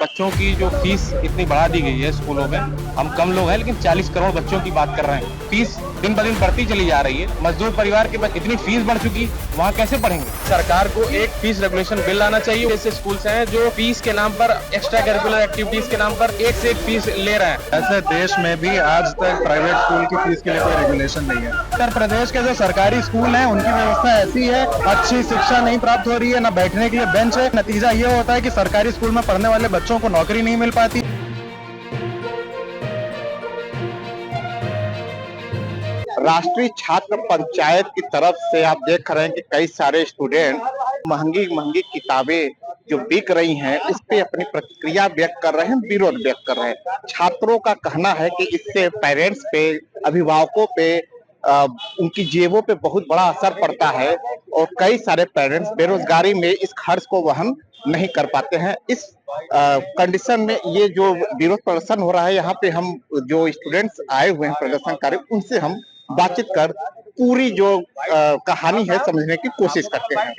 बच्चों की जो फीस इतनी बढ़ा दी गई है स्कूलों में। हम कम लोग हैं लेकिन 40 करोड़ बच्चों की बात कर रहे हैं। फीस दिन ब दिन बढ़ती चली जा रही है। मजदूर परिवार के बच्चे इतनी फीस बढ़ चुकी, वहाँ कैसे पढ़ेंगे। सरकार को एक फीस रेगुलेशन बिल लाना चाहिए। ऐसे स्कूल्स हैं जो फीस के नाम पर, एक्स्ट्रा करिकुलर एक्टिविटीज के नाम पर एक से एक फीस ले रहे हैं। ऐसे देश में भी आज तक प्राइवेट स्कूल की फीस के लिए कोई रेगुलेशन नहीं है। उत्तर प्रदेश के जो सरकारी स्कूल हैं उनकी व्यवस्था ऐसी है, अच्छी शिक्षा नहीं प्राप्त हो रही है, न बैठने के लिए बेंच है। नतीजा ये होता है कि सरकारी स्कूल में पढ़ने वाले बच्चों को नौकरी नहीं मिल पाती। राष्ट्रीय छात्र पंचायत की तरफ से आप देख रहे हैं कि कई सारे स्टूडेंट महंगी महंगी किताबें जो बिक रही हैं इस पे अपनी प्रतिक्रिया व्यक्त कर रहे हैं, विरोध व्यक्त कर रहे हैं। छात्रों का कहना है कि इससे पेरेंट्स पे, अभिभावकों पे, उनकी जेबों पे बहुत बड़ा असर पड़ता है और कई सारे पेरेंट्स बेरोजगारी में इस खर्च को वहन नहीं कर पाते हैं। इस कंडीशन में ये जो विरोध प्रदर्शन हो रहा है, यहाँ पे हम जो स्टूडेंट्स आए हुए हैं प्रदर्शनकारी, उनसे हम बातचीत कर पूरी जो कहानी है समझने की कोशिश करते हैं।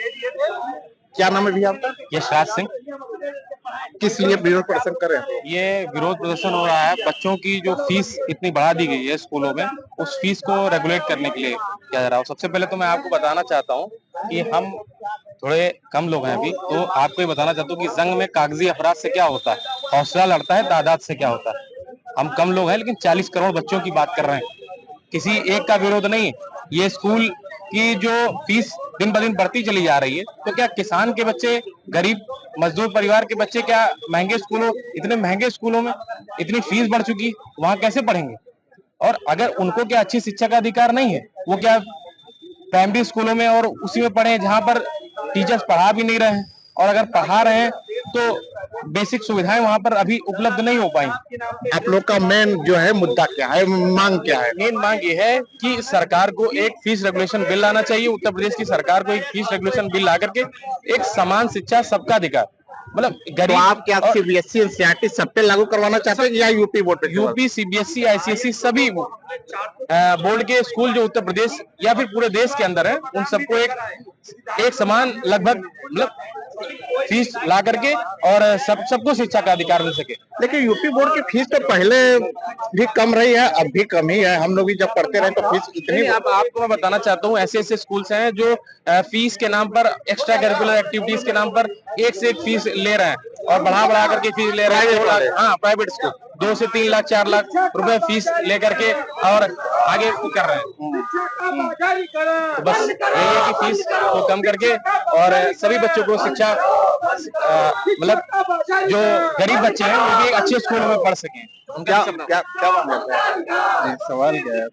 क्या नाम है भैया आपका? यशराज सिंह। किस लिए विरोध प्रदर्शन कर रहे हैं? ये विरोध प्रदर्शन हो रहा है बच्चों की जो फीस इतनी बढ़ा दी गई है स्कूलों में, उस फीस को रेगुलेट करने के लिए किया जा रहा है। सबसे पहले तो मैं आपको बताना चाहता हूँ कि हम थोड़े कम लोग हैं अभी, तो आपको ये बताना चाहता हूँ कि जंग में कागजी अपराध से क्या होता है, हौसला लड़ता है तादाद से क्या होता है। हम कम लोग हैं लेकिन 40 करोड़ बच्चों की बात कर रहे हैं। किसी एक का विरोध नहीं। ये स्कूल की जो फीस दिन ब दिन बढ़ती चली जा रही है, तो क्या किसान के बच्चे, गरीब मजदूर परिवार के बच्चे क्या इतने महंगे स्कूलों में इतनी फीस बढ़ चुकी, वहां कैसे पढ़ेंगे। और अगर उनको क्या अच्छी शिक्षा का अधिकार नहीं है, वो क्या प्राइमरी स्कूलों में और उसी में पढ़े जहां पर टीचर्स पढ़ा भी नहीं रहे हैं, और अगर पढ़ा रहे हैं तो बेसिक सुविधाएं वहां पर अभी उपलब्ध नहीं हो पाई। आप लोग का मेन जो है मुद्दा क्या है, मांग क्या है? मेन मांग ये है कि सरकार को एक फीस रेगुलेशन बिल लाना चाहिए। उत्तर प्रदेश की सरकार को एक फीस रेगुलेशन बिल ला करके एक समान शिक्षा, सबका अधिकार, मतलब तो गरीब। आप क्या सीबीएसई एनसीईआरटी सब पे लागू करवाना चाहते हैं या यूपी बोर्ड पे? यूपी, सीबीएसई, आईसीएसई सभी बोर्ड के स्कूल जो उत्तर प्रदेश या फिर पूरे देश के अंदर है, उन सबको एक समान लगभग मतलब फीस ला करके और सबको शिक्षा का अधिकार मिल सके। लेकिन यूपी बोर्ड की फीस तो पहले भी कम रही है, अब भी कम ही है। हम लोग भी जब पढ़ते रहे तो फीस इतनी। अब आपको मैं बताना चाहता हूँ, ऐसे ऐसे स्कूल्स हैं जो फीस के नाम पर, एक्स्ट्रा करिकुलर एक्टिविटीज के नाम पर एक से एक फीस ले रहे हैं और बढ़ा करके फीस ले रहे हैं। हाँ, प्राइवेट स्कूल 2 से 3 लाख 4 लाख रुपए फीस लेकर के और आगे कर रहे हैं। तो बस यही है कि फीस को कम करके और सभी बच्चों को शिक्षा, मतलब जो गरीब बच्चे हैं वो भी एक अच्छे स्कूल में पढ़ सकें। क्या क्या क्या सवाल क्या है?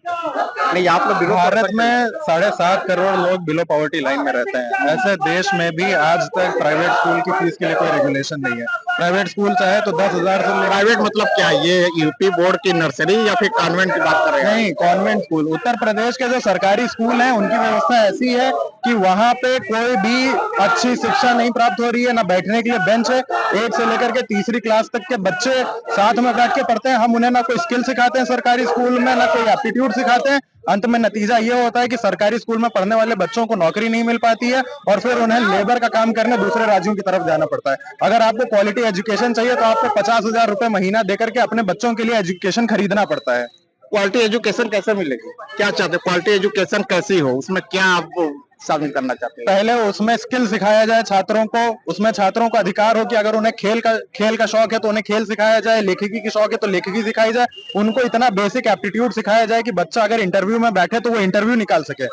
नहीं, आप लोग भारत में 7.5 करोड़ लोग बिलो पॉवर्टी लाइन में रहते हैं। ऐसे देश में भी आज तक प्राइवेट स्कूल की फीस के लिए कोई रेगुलेशन नहीं है। प्राइवेट स्कूल चाहे तो 10,000 से। प्राइवेट मतलब क्या, ये यूपी बोर्ड की नर्सरी या फिर कॉन्वेंट की बात कर रहे हैं? नहीं, कॉन्वेंट स्कूल। उत्तर प्रदेश के जो सरकारी स्कूल हैं उनकी व्यवस्था ऐसी है कि वहाँ पे कोई भी अच्छी शिक्षा नहीं प्राप्त हो रही है, न बैठने के लिए बेंच है। 1 से लेकर के तीसरी क्लास तक के बच्चे साथ में बैठ के पढ़ते हैं। हम उन्हें ना कोई स्किल सिखाते हैं सरकारी स्कूल में, ना कोई एप्टीट्यूड सिखाते हैं। अंत में नतीजा ये होता है कि सरकारी स्कूल में पढ़ने वाले बच्चों को नौकरी नहीं मिल पाती है और फिर उन्हें लेबर का काम करने दूसरे राज्यों की तरफ जाना पड़ता है। अगर आपको क्वालिटी एजुकेशन चाहिए तो आपको 50,000 रुपए महीना देकर के अपने बच्चों के लिए एजुकेशन खरीदना पड़ता है। क्वालिटी एजुकेशन कैसे मिलेगी? क्या चाहते हैं, क्वालिटी एजुकेशन कैसी हो, उसमें क्या आप शामिल करना चाहते हैं? पहले उसमें स्किल सिखाया जाए छात्रों को। उसमें छात्रों का अधिकार हो कि अगर उन्हें खेल का शौक है तो उन्हें खेल सिखाया जाए, लेखकी की शौक है तो लेखकी सिखाई जाए। उनको इतना बेसिक एप्टीट्यूड सिखाया जाए कि बच्चा अगर इंटरव्यू में बैठे तो वो इंटरव्यू निकाल सके।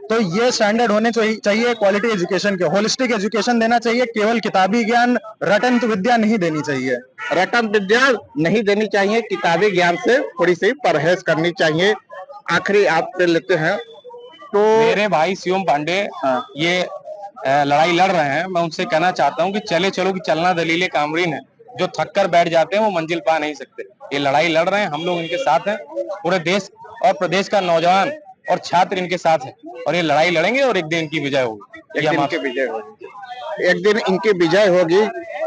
तो ये स्टैंडर्ड होने चाहिए क्वालिटी एजुकेशन के। होलिस्टिक एजुकेशन देना चाहिए, केवल किताबी ज्ञान, रटन विद्या नहीं देनी चाहिए। रटन विद्या नहीं देनी चाहिए, किताबी ज्ञान से थोड़ी सी परहेज करनी चाहिए। आखिरी आपसे लेते हैं तो मेरे भाई शिवम पांडे ये लड़ाई लड़ रहे हैं। मैं उनसे कहना चाहता हूं कि चले चलो कि चलना दलीले कामरीन है। जो थक कर बैठ जाते हैं वो मंजिल पा नहीं सकते। ये लड़ाई लड़ रहे हैं, हम लोग इनके साथ हैं। पूरे देश और प्रदेश का नौजवान और छात्र इनके साथ है और ये लड़ाई लड़ेंगे और एक दिन इनकी विजय होगी। एक दिन इनकी विजय होगी, एक दिन इनकी विजय होगी।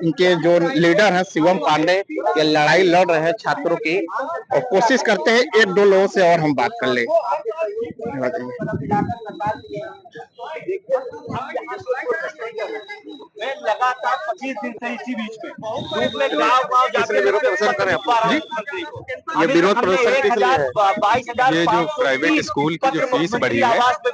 इनके जो लीडर हैं शिवम पांडे, ये लड़ाई लड़ रहे हैं छात्रों की और कोशिश करते हैं 1-2 लोगों से और हम बात कर ले। मैं लगातार 25 दिन से इसी बीच में धूप में गाँव इसलिए विरोध प्रदर्शन कर रहे हैं आप? ये विरोध प्रदर्शन किस लिए है? ये जो प्राइवेट स्कूल की जो फीस बढ़ी है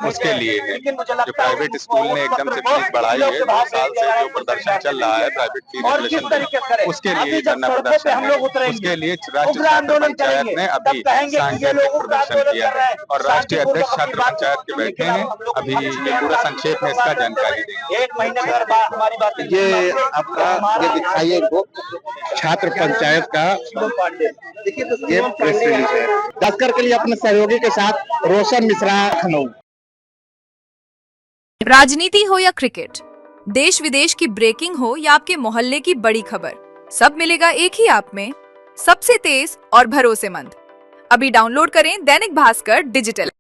उसके लिए है। जो प्राइवेट स्कूल ने एकदम से फीस बढ़ाई है, 2 साल से जो प्रदर्शन चल रहा है प्राइवेट फी रेगुलेशन पे, उसके लिए धरना प्रदर्शन है। उसके लिए राज्य छात्र पंचायत ने अभी सांकेतिक प्रदर्शन किया है और राष्ट्रीय अध्यक्ष छात्र पंचायत के बैठे हैं। अभी ये पूरा संक्षेप में इसका जानकारी देंगे। 1 महीने में अगर हमारी बात ये आपका ये दिखाइए इनको, छात्र पंचायत का ये प्रेस रिलीज है। दस्कर के लिए अपने सहयोगी के साथ रोशन मिश्रा, लखनऊ। राजनीति हो या क्रिकेट, देश विदेश की ब्रेकिंग हो या आपके मोहल्ले की बड़ी खबर, सब मिलेगा एक ही ऐप में, सबसे तेज और भरोसेमंद। अभी डाउनलोड करें दैनिक भास्कर डिजिटल।